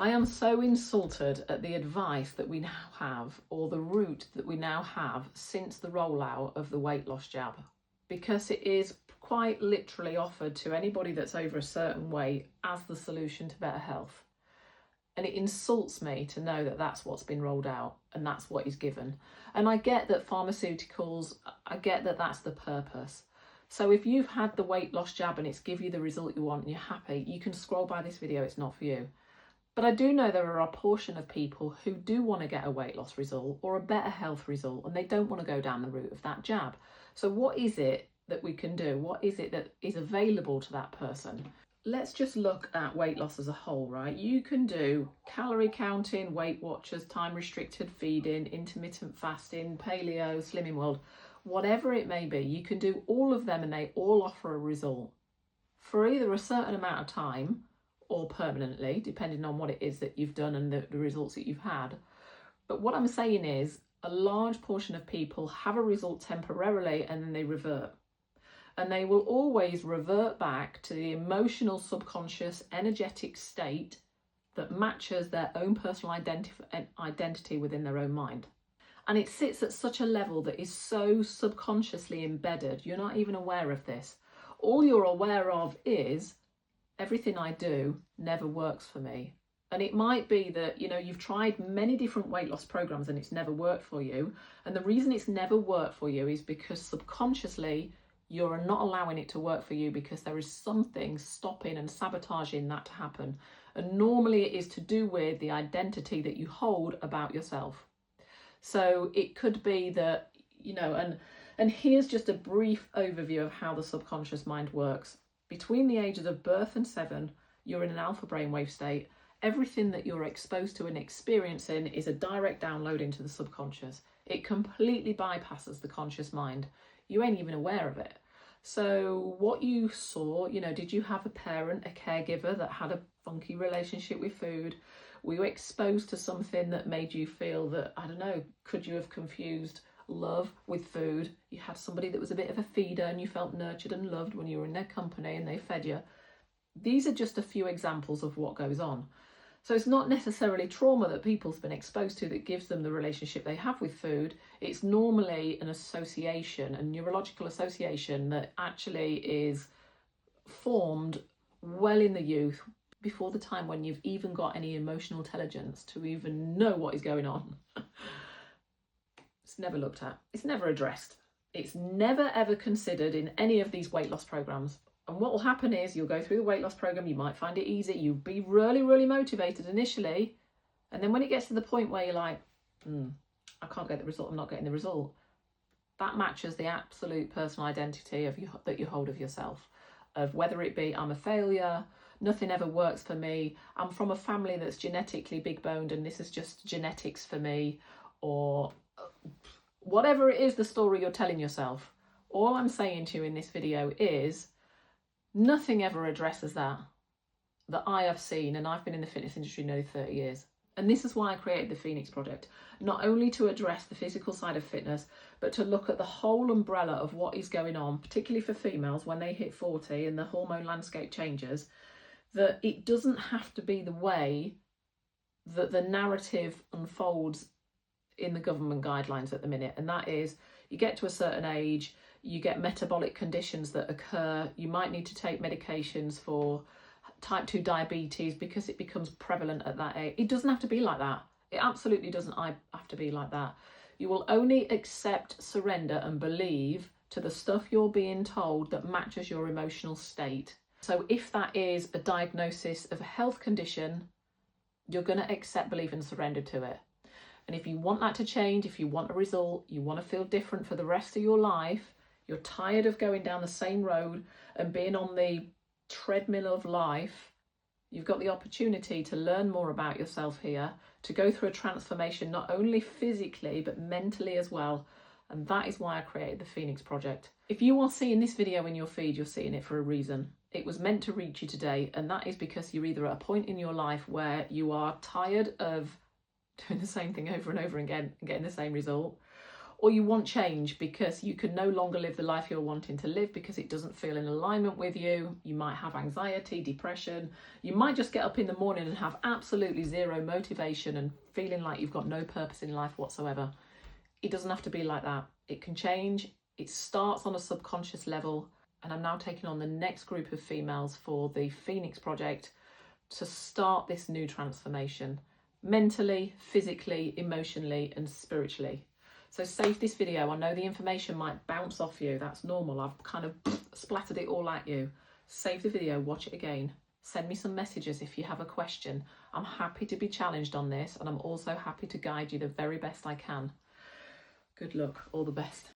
I am so insulted at the advice that we now have, or the route that we now have since the rollout of the weight loss jab, because it is quite literally offered to anybody that's over a certain weight as the solution to better health. And it insults me to know that that's what's been rolled out and that's what is given. And I get that pharmaceuticals, I get that that's the purpose. So if you've had the weight loss jab and it's give you the result you want and you're happy, you can scroll by this video, it's not for you. But I do know there are a portion of people who do want to get a weight loss result or a better health result, and they don't want to go down the route of that jab. So what is it that we can do? What is it that is available to that person? Let's just look at weight loss as a whole, right? You can do calorie counting, Weight Watchers, time restricted feeding, intermittent fasting, paleo, Slimming World, whatever it may be. You can do all of them and they all offer a result for either a certain amount of time or permanently, depending on what it is that you've done and the results that you've had. But what I'm saying is a large portion of people have a result temporarily and then they revert. And they will always revert back to the emotional, subconscious, energetic state that matches their own personal identity within their own mind. And it sits at such a level that is so subconsciously embedded, you're not even aware of this. All you're aware of is everything I do never works for me. And it might be that, you've tried many different weight loss programs and it's never worked for you. And the reason it's never worked for you is because subconsciously you're not allowing it to work for you because there is something stopping and sabotaging that to happen. And normally it is to do with the identity that you hold about yourself. So it could be that, and here's just a brief overview of how the subconscious mind works. Between the ages of birth and 7, you're in an alpha brainwave state. Everything that you're exposed to and experiencing is a direct download into the subconscious. It completely bypasses the conscious mind. You ain't even aware of it. So what you saw, did you have a parent, a caregiver that had a funky relationship with food? Were you exposed to something that made you feel that, could you have confused love with food? You had somebody that was a bit of a feeder and you felt nurtured and loved when you were in their company and they fed you. These are just a few examples of what goes on. So it's not necessarily trauma that people's been exposed to that gives them the relationship they have with food. It's normally an association, a neurological association that actually is formed well in the youth, before the time when you've even got any emotional intelligence to even know what is going on. It's never looked at. It's never addressed. It's never ever considered in any of these weight loss programs. And what will happen is you'll go through the weight loss program, you might find it easy, you'll be really, really motivated initially. And then when it gets to the point where you're like, I can't get the result, I'm not getting the result. That matches the absolute personal identity that you hold of yourself. Of whether it be, I'm a failure, nothing ever works for me, I'm from a family that's genetically big boned and this is just genetics for me, or whatever it is the story you're telling yourself. All I'm saying to you in this video is nothing ever addresses that I have seen, and I've been in the fitness industry nearly 30 years. And this is why I created the Phoenix Project, not only to address the physical side of fitness, but to look at the whole umbrella of what is going on, particularly for females when they hit 40 and the hormone landscape changes, that it doesn't have to be the way that the narrative unfolds in the government guidelines at the minute. And that is, you get to a certain age, you get metabolic conditions that occur, you might need to take medications for type 2 diabetes because it becomes prevalent at that age. It doesn't have to be like that. It absolutely doesn't have to be like that. You will only accept, surrender and believe to the stuff you're being told that matches your emotional state. So if that is a diagnosis of a health condition, you're going to accept, believe and surrender to it. And if you want that to change, if you want a result, you want to feel different for the rest of your life, you're tired of going down the same road and being on the treadmill of life, you've got the opportunity to learn more about yourself here, to go through a transformation, not only physically, but mentally as well. And that is why I created the Phoenix Project. If you are seeing this video in your feed, you're seeing it for a reason. It was meant to reach you today. And that is because you're either at a point in your life where you are tired of doing the same thing over and over again and getting the same result, or you want change because you can no longer live the life you're wanting to live because it doesn't feel in alignment with you. You might have anxiety, depression. You might just get up in the morning and have absolutely zero motivation and feeling like you've got no purpose in life whatsoever. It doesn't have to be like that. It can change. It starts on a subconscious level. And I'm now taking on the next group of females for the Phoenix Project to start this new transformation, mentally, physically, emotionally, and spiritually. So save this video. I know the information might bounce off you. That's normal. I've kind of splattered it all at you. Save the video, watch it again. Send me some messages if you have a question. I'm happy to be challenged on this, and I'm also happy to guide you the very best I can. Good luck. All the best.